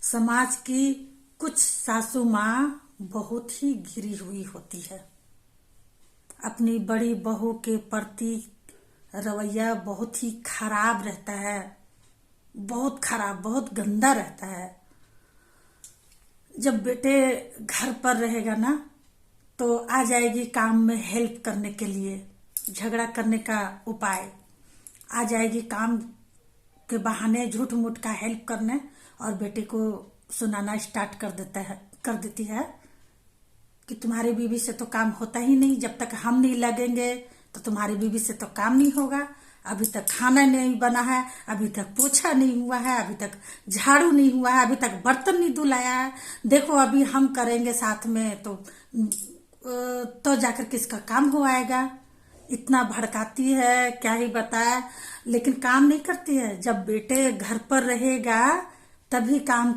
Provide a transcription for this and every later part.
समाज की कुछ सासू माँ बहुत ही घिरी हुई होती है। अपनी बड़ी बहू के प्रति रवैया बहुत ही खराब रहता है, बहुत खराब, बहुत गंदा रहता है। जब बेटे घर पर रहेगा ना तो आ जाएगी काम में हेल्प करने के लिए, झगड़ा करने का उपाय आ जाएगी, काम के बहाने झूठ मूठ का हेल्प करने, और बेटे को सुनाना स्टार्ट कर देती है कि तुम्हारी बीवी से तो काम होता ही नहीं, जब तक हम नहीं लगेंगे तो तुम्हारी बीवी से तो काम नहीं होगा। अभी तक खाना नहीं बना है, अभी तक पोछा नहीं हुआ है, अभी तक झाड़ू नहीं हुआ है, अभी तक बर्तन नहीं धुलाया है। देखो अभी हम करेंगे साथ में तो जाकर किसका काम हो आएगा। इतना भड़काती है, क्या ही बताए, लेकिन काम नहीं करती है। जब बेटे घर पर रहेगा तभी काम,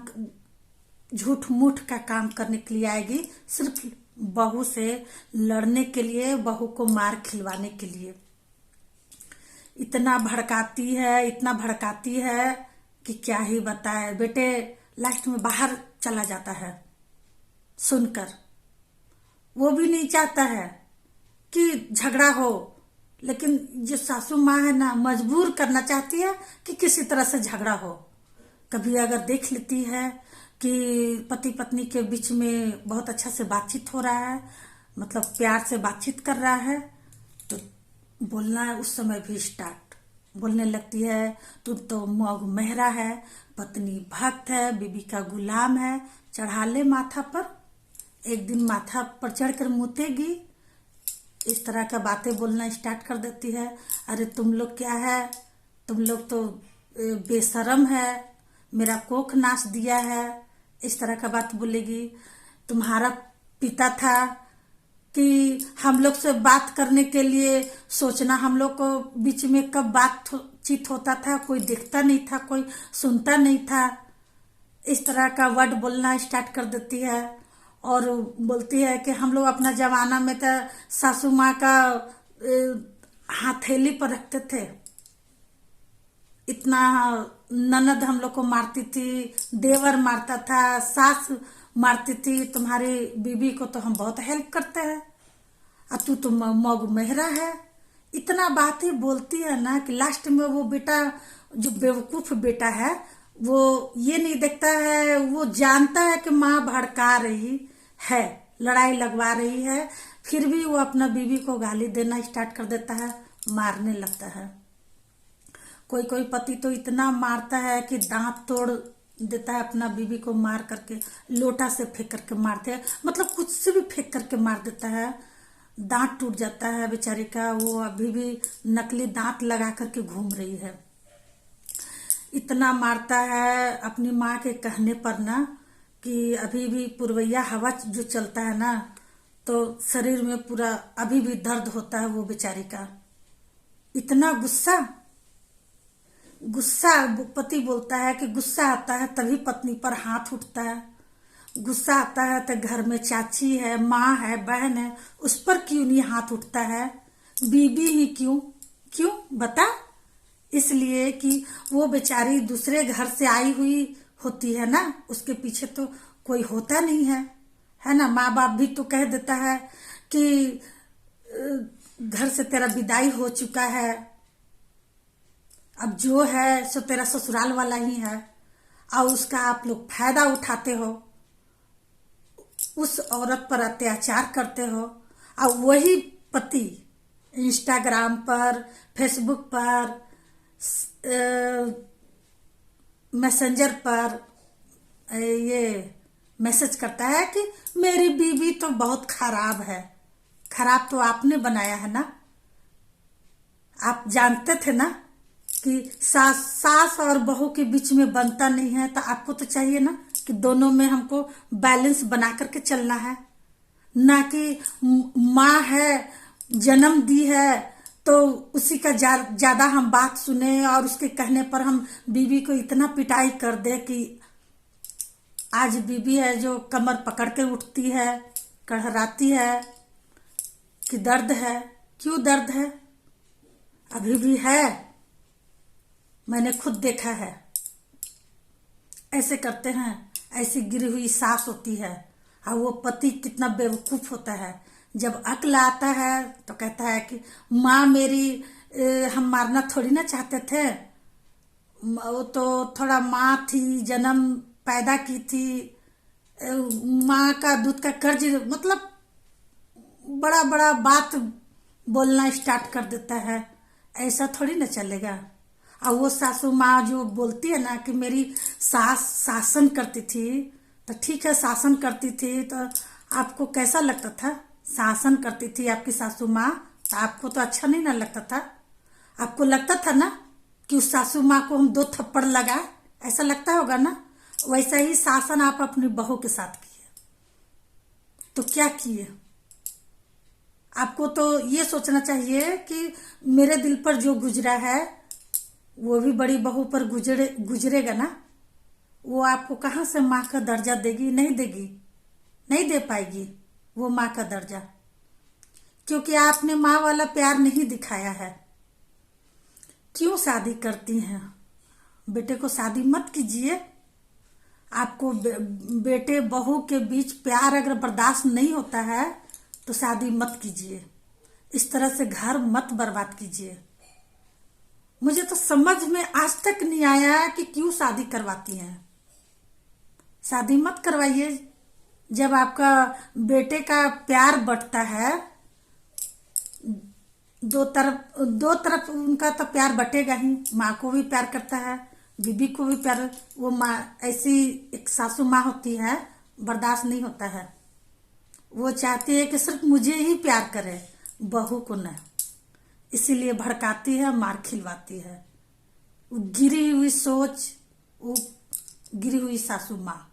झूठ मूठ का काम करने के लिए आएगी, सिर्फ बहू से लड़ने के लिए, बहू को मार खिलवाने के लिए। इतना भड़काती है, इतना भड़काती है कि क्या ही बताए। बेटे लास्ट में बाहर चला जाता है सुनकर। वो भी नहीं चाहता है कि झगड़ा हो, लेकिन जो सासू माँ है ना, मजबूर करना चाहती है कि किसी तरह से झगड़ा हो। कभी अगर देख लेती है कि पति पत्नी के बीच में बहुत अच्छा से बातचीत हो रहा है, मतलब प्यार से बातचीत कर रहा है, तो बोलना है उस समय भी स्टार्ट बोलने लगती है, तुम तो मौग मेहरा है, पत्नी भक्त है, बीबी का गुलाम है, चढ़ा ले माथा पर। एक दिन माथा पर चढ़कर मुतेगी, इस तरह का बातें बोलना स्टार्ट कर देती है। अरे तुम लोग क्या है, तुम लोग तो बेशरम है, मेरा कोख नाश दिया है, इस तरह का बात बोलेगी। तुम्हारा पिता था कि हम लोग से बात करने के लिए सोचना, हम लोग को बीच में कब बातचीत होता था, कोई देखता नहीं था, कोई सुनता नहीं था। इस तरह का वर्ड बोलना स्टार्ट कर देती है। और बोलती है कि हम लोग अपना जमाना में तो सासू माँ का हथेली पर रखते थे, इतना ननद हम लोग को मारती थी, देवर मारता था, सास मारती थी, तुम्हारी बीबी को तो हम बहुत हेल्प करते हैं, और तू तो मौग मेहरा है। इतना बात ही बोलती है ना कि लास्ट में वो बेटा, जो बेवकूफ बेटा है, वो ये नहीं देखता है, वो जानता है कि माँ भड़का रही है, लड़ाई लगवा रही है, फिर भी वो अपना बीवी को गाली देना स्टार्ट कर देता है, मारने लगता है। कोई कोई पति तो इतना मारता है कि दांत तोड़ देता है अपना बीवी को, मार करके लोटा से फेंक करके मारते हैं, मतलब कुछ से भी फेंक करके मार देता है। दांत टूट जाता है बेचारी का, वो अभी भी नकली दांत लगा करके घूम रही है। इतना मारता है अपनी माँ के कहने पर ना कि अभी भी पुरवैया हवा जो चलता है ना, तो शरीर में पूरा अभी भी दर्द होता है वो बेचारी का। इतना गुस्सा पति बोलता है कि गुस्सा आता है तभी पत्नी पर हाथ उठता है, गुस्सा आता है तो घर में चाची है, माँ है, बहन है, उस पर क्यों नहीं हाथ उठता है, बीबी ही क्यों बता। इसलिए कि वो बेचारी दूसरे घर से आई हुई होती है ना, उसके पीछे तो कोई होता नहीं है ना। माँ बाप भी तो कह देता है कि घर से तेरा विदाई हो चुका है, अब जो है सो तेरा ससुराल वाला ही है, और उसका आप लोग फायदा उठाते हो, उस औरत पर अत्याचार करते हो। और वही पति इंस्टाग्राम पर, फेसबुक पर, मैसेंजर पर ये मैसेज करता है कि मेरी बीवी तो बहुत खराब है। खराब तो आपने बनाया है ना, आप जानते थे ना कि सास और बहू के बीच में बनता नहीं है, तो आपको तो चाहिए ना कि दोनों में हमको बैलेंस बना करके चलना है, ना कि माँ है, जन्म दी है तो उसी का ज्यादा हम बात सुने, और उसके कहने पर हम बीवी को इतना पिटाई कर दे कि आज बीवी है जो कमर पकड़ के उठती है, कड़हराती है कि दर्द है। क्यों दर्द है? अभी भी है, मैंने खुद देखा है। ऐसे करते हैं ऐसी गिरी हुई सास होती है। और वो पति कितना बेवकूफ होता है, जब अक्ल आता है तो कहता है कि माँ मेरी हम मारना थोड़ी ना चाहते थे, वो तो थोड़ा माँ थी, जन्म पैदा की थी, माँ का दूध का कर्ज, मतलब बड़ा बड़ा बात बोलना स्टार्ट कर देता है। ऐसा थोड़ी ना चलेगा। और वो सासू माँ जो बोलती है ना कि मेरी सास शासन करती थी, तो ठीक है शासन करती थी, तो आपको कैसा लगता था? शासन करती थी आपकी सासू माँ, तो आपको तो अच्छा नहीं ना लगता था? आपको लगता था ना कि उस सासू माँ को हम 2 थप्पड़ लगाए, ऐसा लगता होगा ना? वैसा ही शासन आप अपनी बहू के साथ किए। तो क्या किए? आपको तो ये सोचना चाहिए कि मेरे दिल पर जो गुजरा है वो भी बड़ी बहू पर गुजरेगा ना। वो आपको कहाँ से माँ का दर्जा देगी? नहीं देगी, नहीं दे पाएगी वो माँ का दर्जा, क्योंकि आपने माँ वाला प्यार नहीं दिखाया है। क्यों शादी करती हैं? बेटे को शादी मत कीजिए। आपको बेटे बहू के बीच प्यार अगर बर्दाश्त नहीं होता है तो शादी मत कीजिए। इस तरह से घर मत बर्बाद कीजिए। मुझे तो समझ में आज तक नहीं आया कि क्यों शादी करवाती हैं। शादी मत करवाइए। जब आपका बेटे का प्यार बढ़ता है, दो तरफ उनका तो प्यार बटेगा ही। माँ को भी प्यार करता है, बीबी को भी प्यार। वो माँ ऐसी एक सासू माँ होती है, बर्दाश्त नहीं होता है। वो चाहती है कि सिर्फ मुझे ही प्यार करे, बहू को न। इसीलिए भड़काती है, मार खिलवाती है। वो गिरी हुई सोच, वो गिरी हुई सासू माँ।